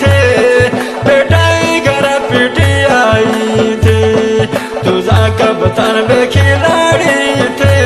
थे बेटाइगर पिटी आई थे तुझा कबतन बेखी लाड़ी थे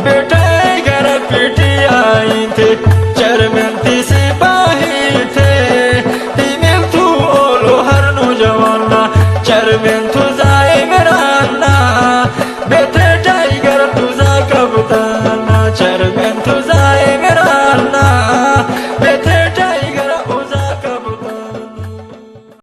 बेटाइगर पिटी आई थे चरमंती सिपाही थे टीमिल तू ओलो हर नौजवाना चरमन